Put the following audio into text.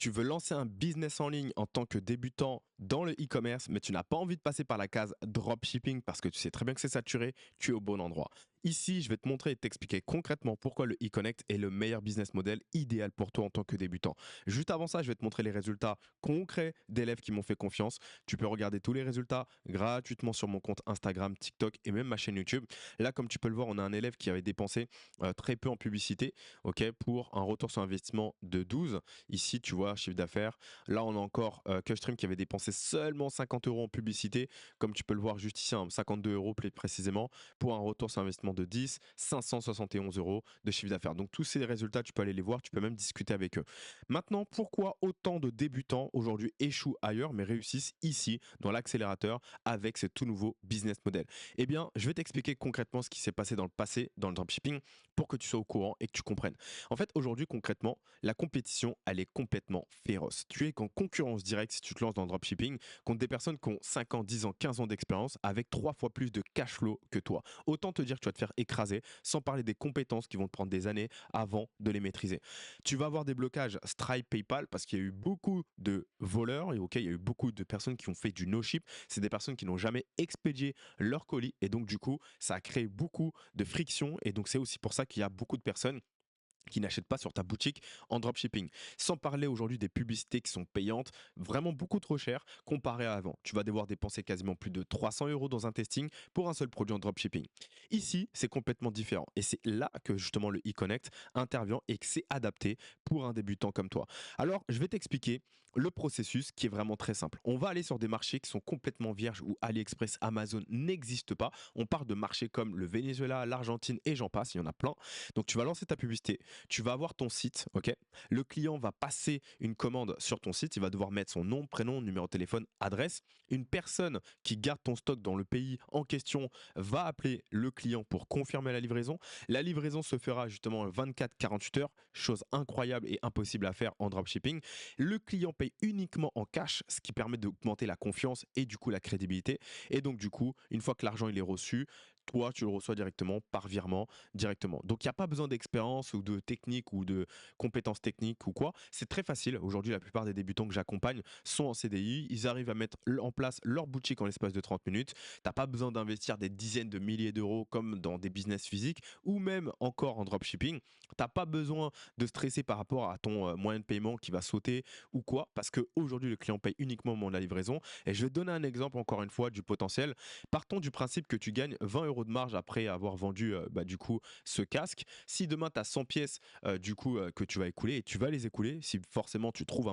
Tu veux lancer un business en ligne en tant que débutant dans le e-commerce, mais tu n'as pas envie de passer par la case dropshipping parce que tu sais très bien que c'est saturé, tu es au bon endroit. Ici, je vais te montrer et t'expliquer concrètement pourquoi le e-connect est le meilleur business model idéal pour toi en tant que débutant. Juste avant ça, je vais te montrer les résultats concrets d'élèves qui m'ont fait confiance. Tu peux regarder tous les résultats gratuitement sur mon compte Instagram, TikTok et même ma chaîne YouTube. Là, comme tu peux le voir, on a un élève qui avait dépensé très peu en publicité, ok, pour un retour sur investissement de 12. Ici, tu vois, chiffre d'affaires. Là, on a encore Custream qui avait dépensé seulement 50 euros en publicité, comme tu peux le voir juste ici, 52 euros plus précisément, pour un retour sur investissement de 10, 571 euros de chiffre d'affaires. Donc, tous ces résultats, tu peux aller les voir, tu peux même discuter avec eux. Maintenant, pourquoi autant de débutants aujourd'hui échouent ailleurs, mais réussissent ici, dans l'accélérateur, avec ce tout nouveau business model? Eh bien, je vais t'expliquer concrètement ce qui s'est passé dans le passé, dans le dropshipping, pour que tu sois au courant et que tu comprennes. En fait, aujourd'hui, concrètement, la compétition, elle est complètement féroce. Tu es en concurrence directe si tu te lances dans le dropshipping contre des personnes qui ont 5 ans, 10 ans, 15 ans d'expérience avec 3 fois plus de cash flow que toi. Autant te dire que tu vas te faire écraser, sans parler des compétences qui vont te prendre des années avant de les maîtriser. Tu vas avoir des blocages Stripe, PayPal parce qu'il y a eu beaucoup de voleurs et ok, il y a eu beaucoup de personnes qui ont fait du no-ship. C'est des personnes qui n'ont jamais expédié leur colis et donc du coup, ça a créé beaucoup de friction et donc c'est aussi pour ça qu'il y a beaucoup de personnes qui n'achètent pas sur ta boutique en dropshipping. Sans parler aujourd'hui des publicités qui sont payantes, vraiment beaucoup trop chères comparé à avant. Tu vas devoir dépenser quasiment plus de 300 euros dans un testing pour un seul produit en dropshipping. Ici, c'est complètement différent. Et c'est là que justement le e-connect intervient et que c'est adapté pour un débutant comme toi. Alors, je vais t'expliquer le processus qui est vraiment très simple. On va aller sur des marchés qui sont complètement vierges où AliExpress, Amazon n'existent pas. On part de marchés comme le Venezuela, l'Argentine et j'en passe, il y en a plein. Donc, tu vas lancer ta publicité, tu vas avoir ton site, ok. Le client va passer une commande sur ton site, il va devoir mettre son nom, prénom, numéro de téléphone, adresse. Une personne qui garde ton stock dans le pays en question va appeler le client pour confirmer la livraison. La livraison se fera justement 24-48 heures, chose incroyable et impossible à faire en dropshipping. Le client paye uniquement en cash, ce qui permet d'augmenter la confiance et du coup la crédibilité. Et donc du coup, une fois que l'argent il est reçu, toi tu le reçois directement par virement directement. Donc il n'y a pas besoin d'expérience ou de technique ou de compétences techniques ou quoi. C'est très facile. Aujourd'hui, la plupart des débutants que j'accompagne sont en CDI. Ils arrivent à mettre en place leur boutique en l'espace de 30 minutes. T'as pas besoin d'investir des dizaines de milliers d'euros comme dans des business physiques ou même encore en dropshipping. T'as pas besoin de stresser par rapport à ton moyen de paiement qui va sauter ou quoi parce qu'aujourd'hui, le client paye uniquement au moment de la livraison. Et je vais te donner un exemple encore une fois du potentiel. Partons du principe que tu gagnes 20 euros de marge après avoir vendu du coup ce casque. Si demain tu as 100 pièces que tu vas écouler et tu vas les écouler, si forcément tu trouves un